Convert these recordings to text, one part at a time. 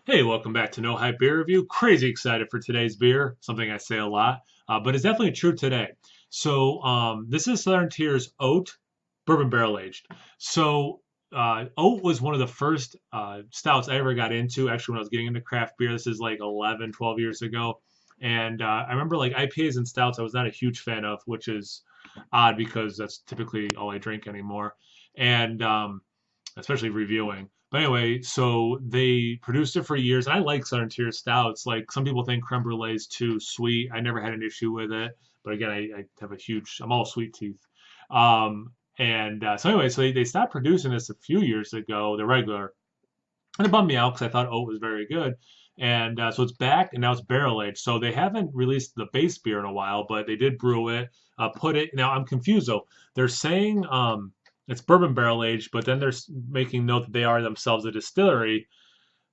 Hey, welcome back to No Hype Beer Review. Crazy excited for today's beer, something I say a lot, but it's definitely true today. This is Southern Tier's Oat Bourbon Barrel Aged. Oat was one of the first stouts I ever got into, actually, when I was getting into craft beer. This is like 11, 12 years ago. And I remember like IPAs and stouts I was not a huge fan of, which is odd because that's typically all I drink anymore. And especially reviewing. But anyway, so they produced it for years, and I like Southern Tier stouts. Like some people think creme brulee is too sweet. I never had an issue with it, but again, I have I'm all sweet teeth. So they stopped producing this a few years ago, the regular, and it bummed me out because I thought oat was very good. So it's back, and now it's barrel aged. So they haven't released the base beer in a while, but they did brew it, put it. Now I'm confused though. They're saying it's bourbon barrel aged, but then they're making note that they are themselves a distillery.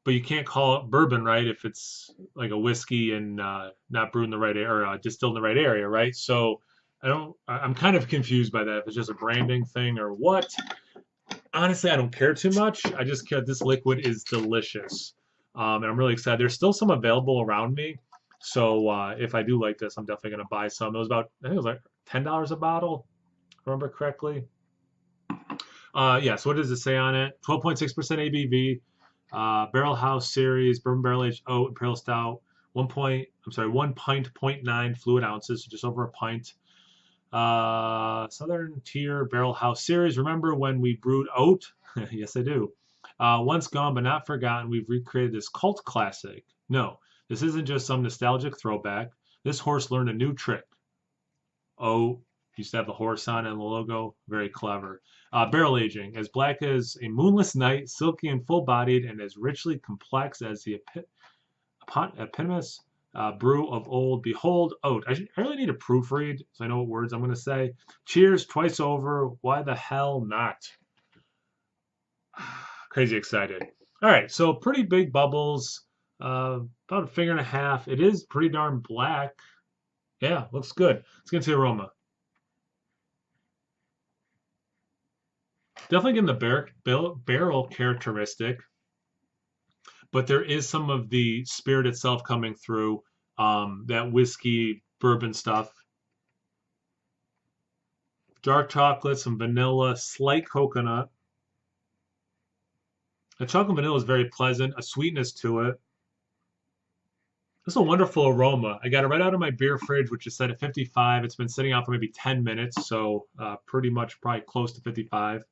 But you can't call it bourbon, right? If it's like a whiskey and not brewed in the right area or distilled in the right area, right? So I'm kind of confused by that. If it's just a branding thing or what. Honestly, I don't care too much. I just care this liquid is delicious. And I'm really excited. There's still some available around me. If I do like this, I'm definitely going to buy some. I think it was like $10 a bottle, if I remember correctly. So what does it say on it? 12.6% ABV, Barrel House Series, Bourbon Barrel Aged Oat Imperial Stout, 1 pint, .9 fluid ounces, so just over a pint. Southern Tier Barrel House Series. Remember when we brewed oat? Yes, I do. Once gone but not forgotten, we've recreated this cult classic. No, this isn't just some nostalgic throwback. This horse learned a new trick. Oat used to have the horse on and the logo. Very clever. Barrel aging. As black as a moonless night, silky and full bodied, and as richly complex as the eponymous brew of old. Behold, oat. I really need to proofread so I know what words I'm going to say. Cheers, twice over. Why the hell not? Crazy excited. All right, so pretty big bubbles, about a finger and a half. It is pretty darn black. Yeah, looks good. Let's get into the aroma. Definitely getting the barrel characteristic, but there is some of the spirit itself coming through, that whiskey bourbon stuff. Dark chocolate, some vanilla, slight coconut. The chocolate vanilla is very pleasant, a sweetness to it. It's a wonderful aroma. I got it right out of my beer fridge, which is set at 55. It's been sitting out for maybe 10 minutes, so pretty much probably close to 55.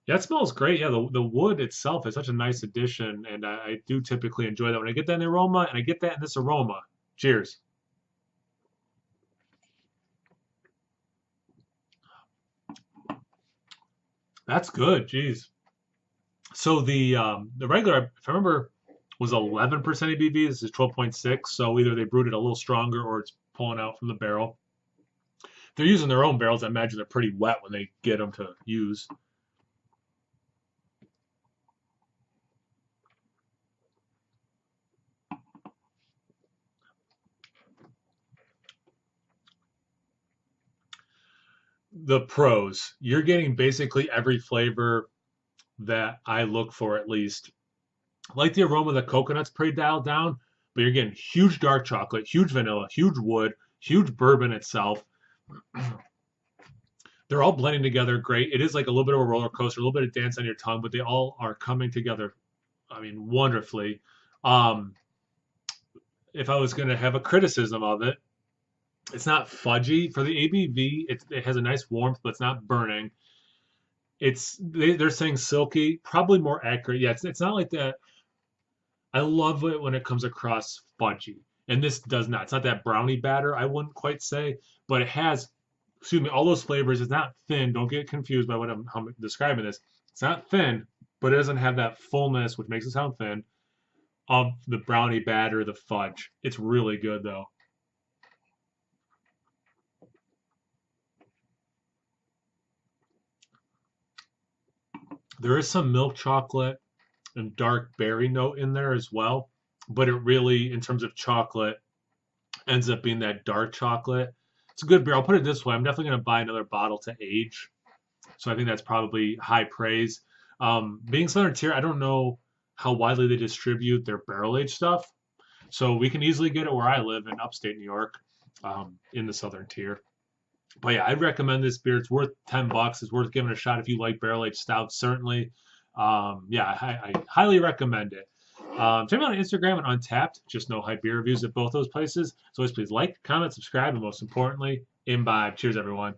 Yeah, it smells great. Yeah, the wood itself is such a nice addition, and I do typically enjoy that when I get that in the aroma, and I get that in this aroma. Cheers. That's good. Jeez. The regular, if I remember, was 11% ABV. This is 12.6. So either they brewed it a little stronger or it's pulling out from the barrel. They're using their own barrels. I imagine they're pretty wet when they get them to use. The pros, you're getting basically every flavor that I look for at least. Like the aroma of the coconut's pretty dialed down, but you're getting huge dark chocolate, huge vanilla, huge wood, huge bourbon itself. They're all blending together great. It is like a little bit of a roller coaster, a little bit of dance on your tongue, but they all are coming together, I mean, wonderfully. Um, if I was going to have a criticism of it, it's not fudgy for the ABV. It has a nice warmth, but it's not burning. They're saying silky, probably more accurate. Yeah, it's not like that. I love it when it comes across fudgy, and this does not. It's not that brownie batter, I wouldn't quite say, but it has, excuse me, all those flavors. It's not thin. Don't get confused by how I'm describing this. It's not thin, but it doesn't have that fullness, which makes it sound thin, of the brownie batter, the fudge. It's really good though. There is some milk chocolate and dark berry note in there as well, but it really, in terms of chocolate, ends up being that dark chocolate. It's a good beer. I'll put it this way: I'm definitely going to buy another bottle to age. So I think that's probably high praise. Being Southern Tier, I don't know how widely they distribute their barrel aged stuff. So we can easily get it where I live in upstate New York, in the Southern Tier. But yeah, I'd recommend this beer. It's worth $10. It's worth giving a shot if you like barrel aged stouts. Certainly, yeah, I highly recommend it. Check me out on Instagram and Untapped. Just no hype beer reviews at both those places. So always please like, comment, subscribe, and most importantly, imbibe. Cheers, everyone.